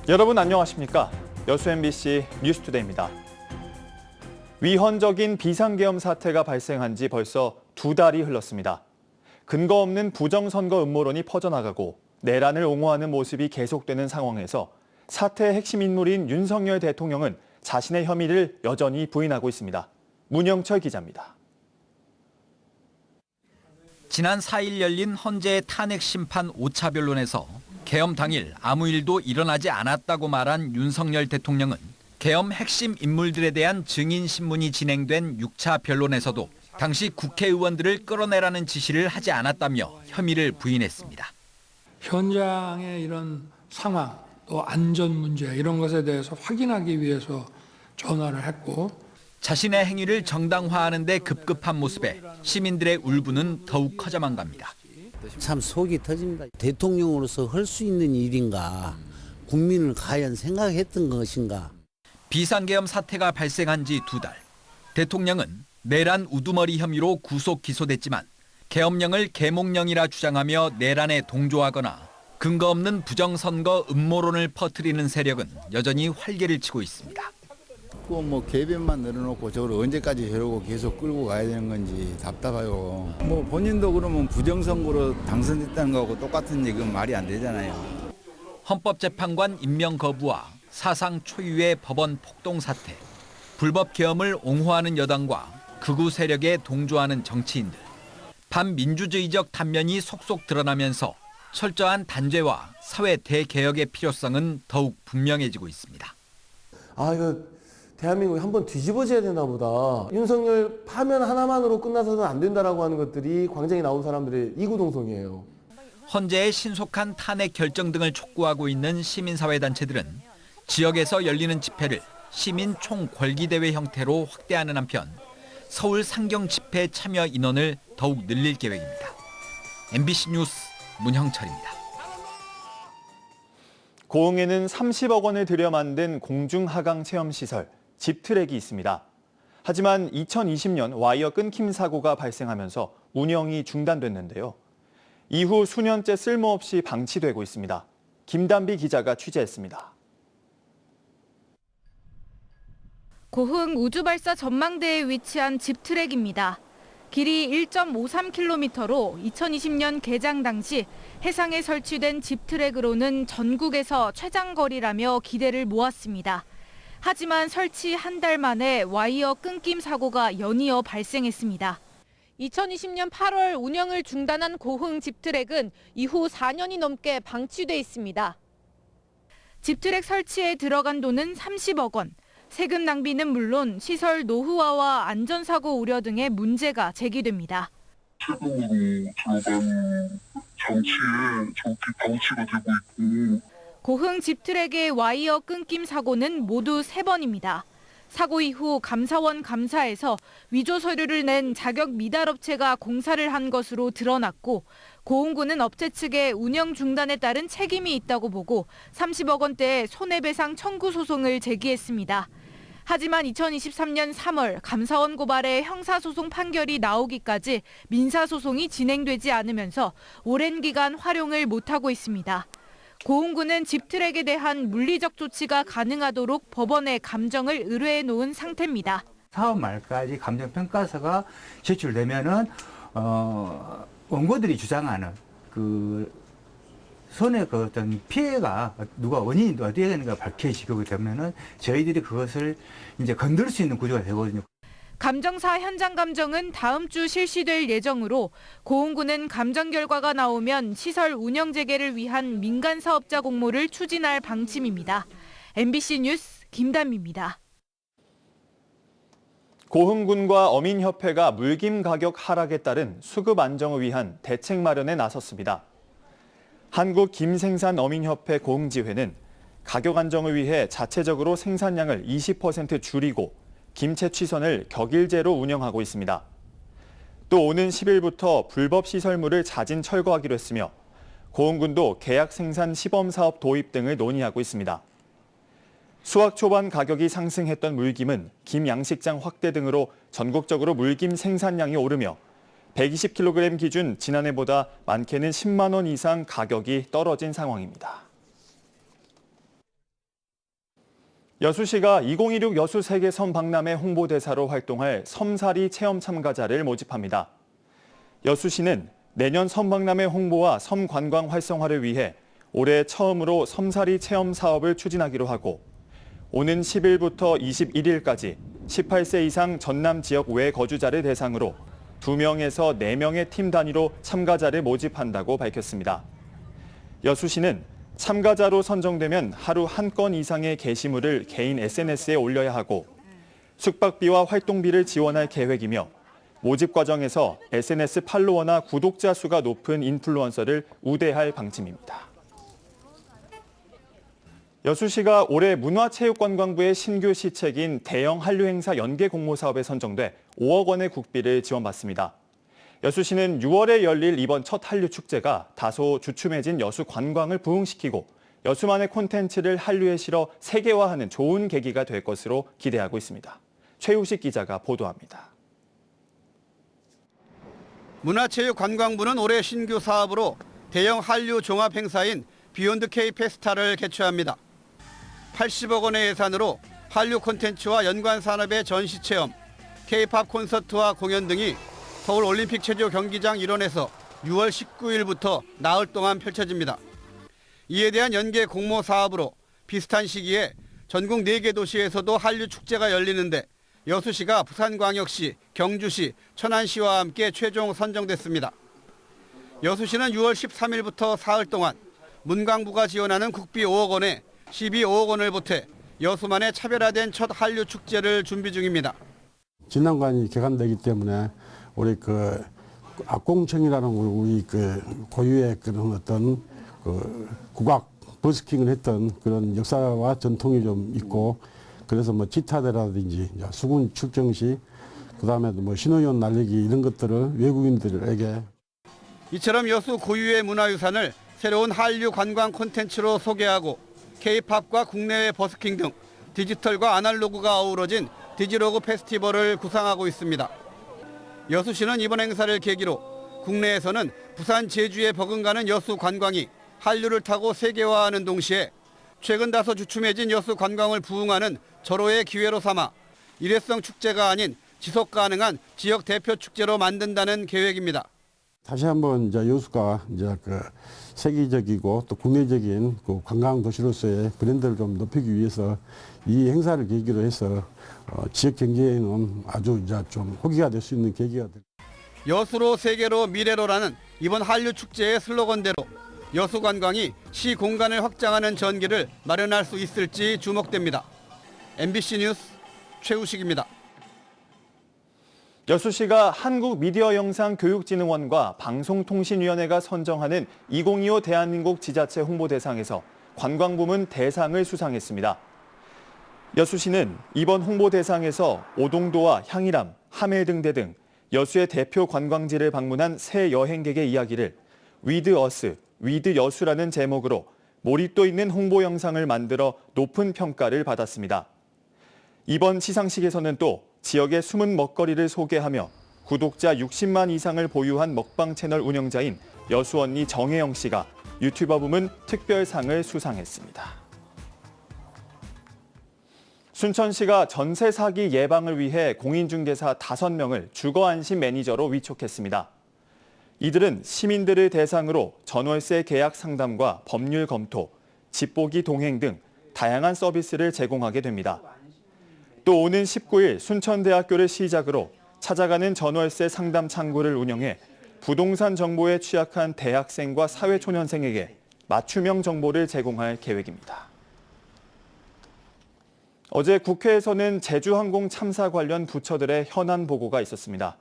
여러분 안녕하십니까? 여수 MBC 뉴스투데이입니다. 위헌적인 비상계엄 사태가 발생한 지 벌써 2달이 흘렀습니다. 근거 없는 부정선거 음모론이 퍼져나가고 내란을 옹호하는 모습이 계속되는 상황에서 사태의 핵심 인물인 윤석열 대통령은 자신의 혐의를 여전히 부인하고 있습니다. 문영철 기자입니다. 지난 4일 열린 헌재의 탄핵 심판 5차 변론에서 계엄 당일 아무 일도 일어나지 않았다고 말한 윤석열 대통령은 계엄 핵심 인물들에 대한 증인 신문이 진행된 6차 변론에서도 당시 국회의원들을 끌어내라는 지시를 하지 않았다며 혐의를 부인했습니다. 현장의 이런 상황, 또 안전 문제 이런 것에 대해서 확인하기 위해서 전화를 했고 자신의 행위를 정당화하는 데 급급한 모습에 시민들의 울분은 더욱 커져만 갑니다. 참 속이 터집니다. 대통령으로서 할 수 있는 일인가? 국민을 과연 생각했던 것인가? 비상계엄 사태가 발생한 지 2달. 대통령은 내란 우두머리 혐의로 구속 기소됐지만 계엄령을 계몽령이라 주장하며 내란에 동조하거나 근거 없는 부정선거 음모론을 퍼뜨리는 세력은 여전히 활개를 치고 있습니다. 뭐 개변만 늘어놓고 저걸 언제까지 저러고 계속 끌고 가야 되는 건지 답답해요. 뭐 본인도 그러면 부정선거로 당선됐다는 거하고 똑같은 얘기는 말이 안 되잖아요. 헌법재판관 임명 거부와 사상 초유의 법원 폭동 사태, 불법 계엄을 옹호하는 여당과 극우 세력에 동조하는 정치인들, 반민주주의적 단면이 속속 드러나면서 철저한 단죄와 사회 대개혁의 필요성은 더욱 분명해지고 있습니다. 이거 대한민국이 한번 뒤집어져야 되나 보다. 윤석열 파면 하나만으로 끝나서는 안 된다라고 하는 것들이 광장에 나온 사람들의 이구동성이에요. 헌재의 신속한 탄핵 결정 등을 촉구하고 있는 시민사회단체들은 지역에서 열리는 집회를 시민 총궐기대회 형태로 확대하는 한편 서울 상경 집회 참여 인원을 더욱 늘릴 계획입니다. MBC 뉴스 문형철입니다. 고흥에는 30억 원을 들여 만든 공중하강 체험시설, 집트랙이 있습니다. 하지만 2020년 와이어 끊김 사고가 발생하면서 운영이 중단됐는데요. 이후 수년째 쓸모없이 방치되고 있습니다. 김단비 기자가 취재했습니다. 고흥 우주발사 전망대에 위치한 집트랙입니다. 길이 1.53km로 2020년 개장 당시 해상에 설치된 집트랙으로는 전국에서 최장거리라며 기대를 모았습니다. 하지만 설치 한 달 만에 와이어 끊김 사고가 연이어 발생했습니다. 2020년 8월 운영을 중단한 고흥 집트랙은 이후 4년이 넘게 방치돼 있습니다. 집트랙 설치에 들어간 돈은 30억 원. 세금 낭비는 물론 시설 노후화와 안전사고 우려 등의 문제가 제기됩니다. 세금으로 들어간 장치에 저렇게 방치가 되고 있고. 고흥 집트랙의 와이어 끊김 사고는 모두 3번입니다. 사고 이후 감사원 감사에서 위조 서류를 낸 자격 미달업체가 공사를 한 것으로 드러났고 고흥구는 업체 측의 운영 중단에 따른 책임이 있다고 보고 30억 원대의 손해배상 청구 소송을 제기했습니다. 하지만 2023년 3월 감사원 고발에 형사소송 판결이 나오기까지 민사소송이 진행되지 않으면서 오랜 기간 활용을 못하고 있습니다. 고흥구는 집트랙에 대한 물리적 조치가 가능하도록 법원에 감정을 의뢰해 놓은 상태입니다. 사업 말까지 감정평가서가 제출되면은 원고들이 주장하는 그 손해 그 어떤 피해가 누가 원인이 어디에 있는가 밝혀지게 되면은 저희들이 그것을 이제 건들 수 있는 구조가 되거든요. 감정사 현장 감정은 다음 주 실시될 예정으로 고흥구는 감정 결과가 나오면 시설 운영 재개를 위한 민간 사업자 공모를 추진할 방침입니다. MBC 뉴스 김단비입니다. 고흥군과 어민협회가 물김 가격 하락에 따른 수급 안정을 위한 대책 마련에 나섰습니다. 한국김생산어민협회 고흥지회는 가격 안정을 위해 자체적으로 생산량을 20% 줄이고 김채 취선을 격일제로 운영하고 있습니다. 또 오는 10일부터 불법 시설물을 자진 철거하기로 했으며 고흥군도 계약 생산 시범사업 도입 등을 논의하고 있습니다. 수확 초반 가격이 상승했던 물김은 김 양식장 확대 등으로 전국적으로 물김 생산량이 오르며 120kg 기준 지난해보다 많게는 10만 원 이상 가격이 떨어진 상황입니다. 여수시가 2016 여수 세계 섬 박람회 홍보대사로 활동할 섬살이 체험 참가자를 모집합니다. 여수시는 내년 섬 박람회 홍보와 섬 관광 활성화를 위해 올해 처음으로 섬살이 체험 사업을 추진하기로 하고 오는 10일부터 21일까지 18세 이상 전남 지역 외 거주자를 대상으로 2명에서 4명의 팀 단위로 참가자를 모집한다고 밝혔습니다. 여수시는 참가자로 선정되면 하루 1건 이상의 게시물을 개인 SNS에 올려야 하고 숙박비와 활동비를 지원할 계획이며 모집 과정에서 SNS 팔로워나 구독자 수가 높은 인플루언서를 우대할 방침입니다. 여수시가 올해 문화체육관광부의 신규 시책인 대형 한류 행사 연계 공모 사업에 선정돼 5억 원의 국비를 지원받습니다. 여수시는 6월에 열릴 이번 첫 한류 축제가 다소 주춤해진 여수 관광을 부흥시키고 여수만의 콘텐츠를 한류에 실어 세계화하는 좋은 계기가 될 것으로 기대하고 있습니다. 최우식 기자가 보도합니다. 문화체육관광부는 올해 신규 사업으로 대형 한류 종합 행사인 비욘드 K 페스타를 개최합니다. 80억 원의 예산으로 한류 콘텐츠와 연관 산업의 전시 체험, K-팝 콘서트와 공연 등이 서울 올림픽 체조 경기장 일원에서 6월 19일부터 나흘 동안 펼쳐집니다. 이에 대한 연계 공모 사업으로 비슷한 시기에 전국 4개 도시에서도 한류 축제가 열리는데 여수시가 부산광역시, 경주시, 천안시와 함께 최종 선정됐습니다. 여수시는 6월 13일부터 사흘 동안 문광부가 지원하는 국비 5억 원에 12억 원을 보태 여수만의 차별화된 첫 한류 축제를 준비 중입니다. 진난관이 개관되기 때문에 우리 악공청이라는 우리 고유의 그런 어떤 국악 버스킹을 했던 그런 역사와 전통이 좀 있고 그래서 지타대라든지 수군 출정 시 그다음에 신호연 날리기 이런 것들을 외국인들에게 이처럼 여수 고유의 문화유산을 새로운 한류 관광 콘텐츠로 소개하고 K-팝과 국내외 버스킹 등 디지털과 아날로그가 어우러진 디지로그 페스티벌을 구상하고 있습니다. 여수시는 이번 행사를 계기로 국내에서는 부산, 제주에 버금가는 여수 관광이 한류를 타고 세계화하는 동시에 최근 다소 주춤해진 여수 관광을 부흥하는 절호의 기회로 삼아 일회성 축제가 아닌 지속 가능한 지역 대표 축제로 만든다는 계획입니다. 다시 한번 여수가 세계적이고 또 국내적인 관광 도시로서의 브랜드를 좀 높이기 위해서 이 행사를 계기로 해서 지역 경제에는 아주 좀 호기가 될 수 있는 계기가 될. 여수로 세계로 미래로라는 이번 한류 축제의 슬로건대로 여수 관광이 시 공간을 확장하는 전기를 마련할 수 있을지 주목됩니다. MBC 뉴스 최우식입니다. 여수시가 한국미디어영상교육진흥원과 방송통신위원회가 선정하는 2025 대한민국 지자체 홍보대상에서 관광부문 대상을 수상했습니다. 여수시는 이번 홍보대상에서 오동도와 향일암, 함해등대 등 여수의 대표 관광지를 방문한 새 여행객의 이야기를 위드 어스, 위드 여수라는 제목으로 몰입도 있는 홍보 영상을 만들어 높은 평가를 받았습니다. 이번 시상식에서는 또 지역의 숨은 먹거리를 소개하며 구독자 60만 이상을 보유한 먹방 채널 운영자인 여수 언니 정혜영 씨가 유튜버 부문 특별상을 수상했습니다. 순천시가 전세 사기 예방을 위해 공인중개사 5명을 주거안심 매니저로 위촉했습니다. 이들은 시민들을 대상으로 전월세 계약 상담과 법률 검토, 집 보기 동행 등 다양한 서비스를 제공하게 됩니다. 또 오는 19일 순천대학교를 시작으로 찾아가는 전월세 상담 창구를 운영해 부동산 정보에 취약한 대학생과 사회초년생에게 맞춤형 정보를 제공할 계획입니다. 어제 국회에서는 제주항공 참사 관련 부처들의 현안 보고가 있었습니다.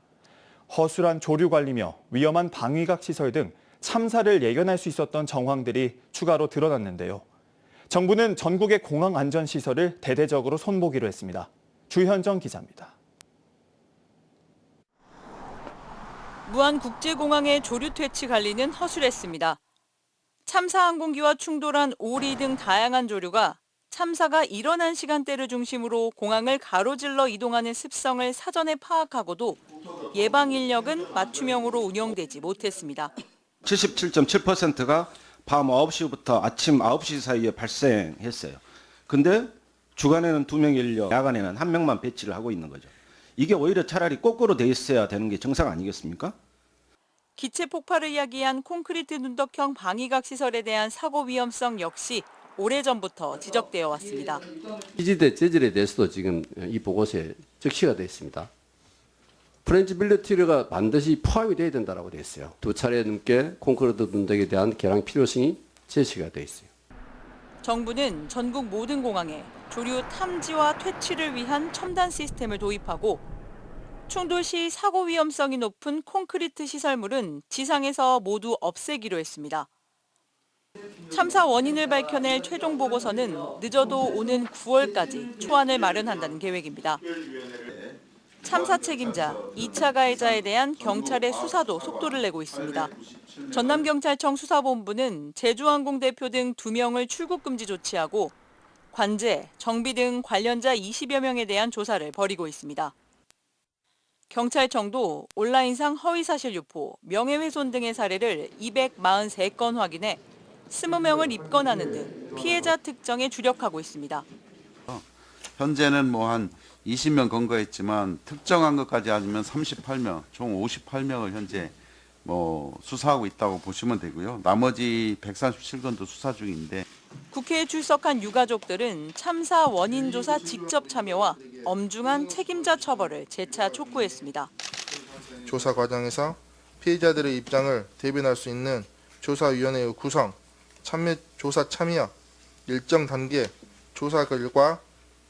허술한 조류 관리며 위험한 방위각 시설 등 참사를 예견할 수 있었던 정황들이 추가로 드러났는데요. 정부는 전국의 공항 안전시설을 대대적으로 손보기로 했습니다. 주현정 기자입니다. 무안국제공항의 조류 퇴치 관리는 허술했습니다. 참사 항공기와 충돌한 오리 등 다양한 조류가 참사가 일어난 시간대를 중심으로 공항을 가로질러 이동하는 습성을 사전에 파악하고도 예방 인력은 맞춤형으로 운영되지 못했습니다. 77.7%가 밤 9시부터 아침 9시 사이에 발생했어요. 근데 주간에는 2명 인력, 야간에는 1명만 배치를 하고 있는 거죠. 이게 오히려 차라리 거꾸로 돼 있어야 되는 게 정상 아니겠습니까? 기체 폭발을 야기한 콘크리트 눈덕형 방위각 시설에 대한 사고 위험성 역시 오래전부터 지적되어 왔습니다. 희지대 재질에 대해서도 지금 이 보고서에 적시가 되어 있습니다. 프렌치 빌리티리가 반드시 포함이 되어야 된다고 되어 있어요. 2차례 넘게 콘크리트 눈덕에 대한 개량 필요성이 제시가 되어 있어요. 정부는 전국 모든 공항에 조류 탐지와 퇴치를 위한 첨단 시스템을 도입하고 충돌 시 사고 위험성이 높은 콘크리트 시설물은 지상에서 모두 없애기로 했습니다. 참사 원인을 밝혀낼 최종 보고서는 늦어도 오는 9월까지 초안을 마련한다는 계획입니다. 참사 책임자, 2차 가해자에 대한 경찰의 수사도 속도를 내고 있습니다. 전남경찰청 수사본부는 제주항공 대표 등 2명을 출국 금지 조치하고 관제, 정비 등 관련자 20여 명에 대한 조사를 벌이고 있습니다. 경찰청도 온라인상 허위사실 유포, 명예훼손 등의 사례를 243건 확인해 20명을 입건하는 등 피해자 특정에 주력하고 있습니다. 현재는 한 20명 검거했지만 특정한 것까지 하면 38명, 총 58명을 현재 수사하고 있다고 보시면 되고요. 나머지 137건도 수사 중인데. 국회에 출석한 유가족들은 참사 원인 조사 직접 참여와 엄중한 책임자 처벌을 재차 촉구했습니다. 조사 과정에서 피해자들의 입장을 대변할 수 있는 조사위원회의 구성, 조사 참여, 일정 단계 조사 결과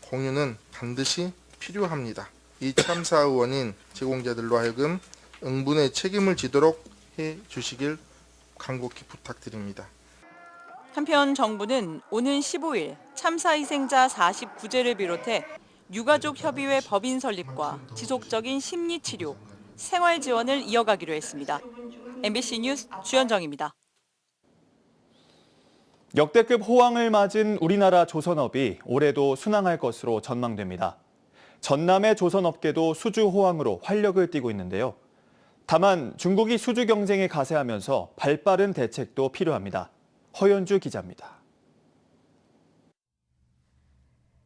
공유는 반드시 필요합니다. 이 참사의 원인 제공자들로 하여금 응분의 책임을 지도록 해 주시길 간곡히 부탁드립니다. 한편 정부는 오는 15일 참사 희생자 49제를 비롯해 유가족협의회 법인 설립과 지속적인 심리치료, 생활 지원을 이어가기로 했습니다. MBC 뉴스 주현정입니다. 역대급 호황을 맞은 우리나라 조선업이 올해도 순항할 것으로 전망됩니다. 전남의 조선업계도 수주 호황으로 활력을 띠고 있는데요. 다만 중국이 수주 경쟁에 가세하면서 발빠른 대책도 필요합니다. 허연주 기자입니다.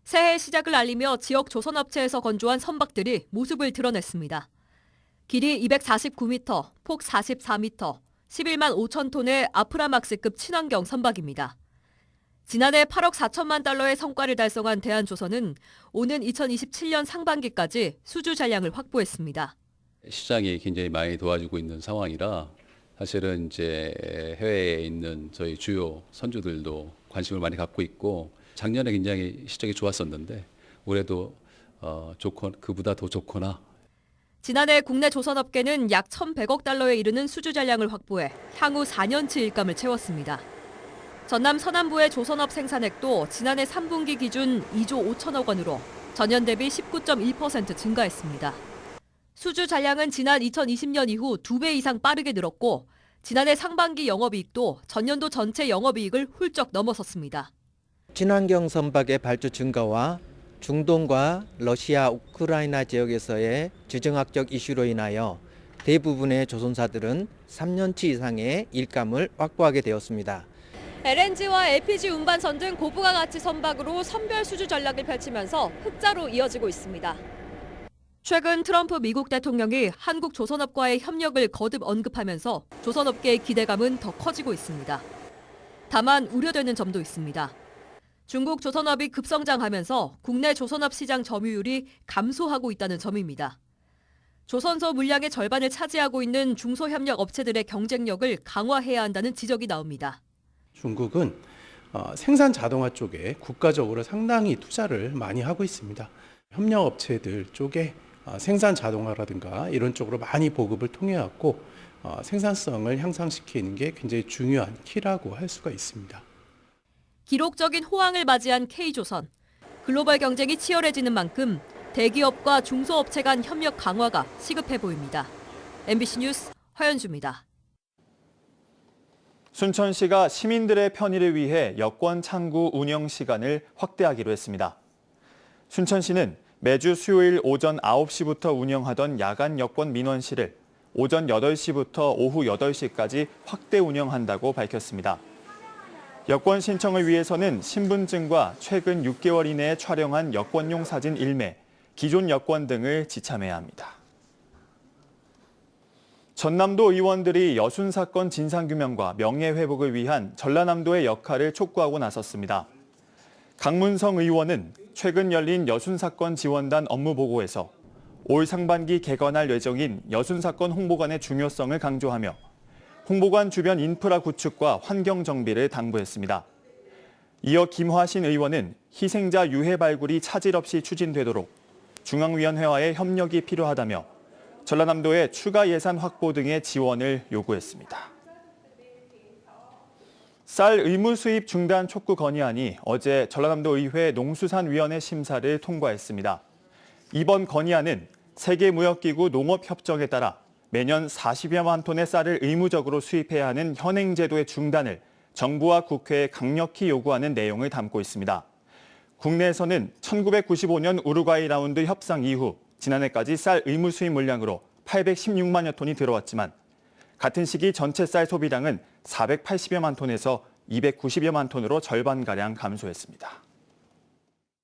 새해 시작을 알리며 지역 조선업체에서 건조한 선박들이 모습을 드러냈습니다. 길이 249m, 폭 44m, 11만 5천 톤의 아프라막스급 친환경 선박입니다. 지난해 8억 4천만 달러의 성과를 달성한 대한조선은 오는 2027년 상반기까지 수주 잔량을 확보했습니다. 시장이 굉장히 많이 도와주고 있는 상황이라 사실은 이제 해외에 있는 저희 주요 선주들도 관심을 많이 갖고 있고 작년에 굉장히 실적이 좋았었는데 올해도 그보다 더 좋거나. 지난해 국내 조선업계는 약 1,100억 달러에 이르는 수주 잔량을 확보해 향후 4년치 일감을 채웠습니다. 전남 서남부의 조선업 생산액도 지난해 3분기 기준 2조 5천억 원으로 전년 대비 19.1% 증가했습니다. 수주 잔량은 지난 2020년 이후 2배 이상 빠르게 늘었고 지난해 상반기 영업이익도 전년도 전체 영업이익을 훌쩍 넘어섰습니다. 친환경 선박의 발주 증가와 중동과 러시아, 우크라이나 지역에서의 지정학적 이슈로 인하여 대부분의 조선사들은 3년치 이상의 일감을 확보하게 되었습니다. LNG와 LPG 운반선 등 고부가 가치 선박으로 선별 수주 전략을 펼치면서 흑자로 이어지고 있습니다. 최근 트럼프 미국 대통령이 한국 조선업과의 협력을 거듭 언급하면서 조선업계의 기대감은 더 커지고 있습니다. 다만 우려되는 점도 있습니다. 중국 조선업이 급성장하면서 국내 조선업 시장 점유율이 감소하고 있다는 점입니다. 조선소 물량의 절반을 차지하고 있는 중소협력 업체들의 경쟁력을 강화해야 한다는 지적이 나옵니다. 중국은 생산 자동화 쪽에 국가적으로 상당히 투자를 많이 하고 있습니다. 협력업체들 쪽에 생산 자동화라든가 이런 쪽으로 많이 보급을 통해 갖고 생산성을 향상시키는 게 굉장히 중요한 키라고 할 수가 있습니다. 기록적인 호황을 맞이한 K조선. 글로벌 경쟁이 치열해지는 만큼 대기업과 중소업체 간 협력 강화가 시급해 보입니다. MBC 뉴스 허연주입니다. 순천시가 시민들의 편의를 위해 여권 창구 운영 시간을 확대하기로 했습니다. 순천시는 매주 수요일 오전 9시부터 운영하던 야간 여권 민원실을 오전 8시부터 오후 8시까지 확대 운영한다고 밝혔습니다. 여권 신청을 위해서는 신분증과 최근 6개월 이내에 촬영한 여권용 사진 일매, 기존 여권 등을 지참해야 합니다. 전남도 의원들이 여순 사건 진상규명과 명예회복을 위한 전라남도의 역할을 촉구하고 나섰습니다. 강문성 의원은 최근 열린 여순 사건 지원단 업무 보고에서 올 상반기 개관할 예정인 여순 사건 홍보관의 중요성을 강조하며 홍보관 주변 인프라 구축과 환경 정비를 당부했습니다. 이어 김화신 의원은 희생자 유해 발굴이 차질 없이 추진되도록 중앙위원회와의 협력이 필요하다며 전라남도의 추가 예산 확보 등의 지원을 요구했습니다. 쌀 의무 수입 중단 촉구 건의안이 어제 전라남도 의회 농수산위원회 심사를 통과했습니다. 이번 건의안은 세계무역기구 농업협정에 따라 매년 40여만 톤의 쌀을 의무적으로 수입해야 하는 현행 제도의 중단을 정부와 국회에 강력히 요구하는 내용을 담고 있습니다. 국내에서는 1995년 우루과이 라운드 협상 이후 지난해까지 쌀 의무 수입 물량으로 816만여 톤이 들어왔지만 같은 시기 전체 쌀 소비량은 480여만 톤에서 290여만 톤으로 절반가량 감소했습니다.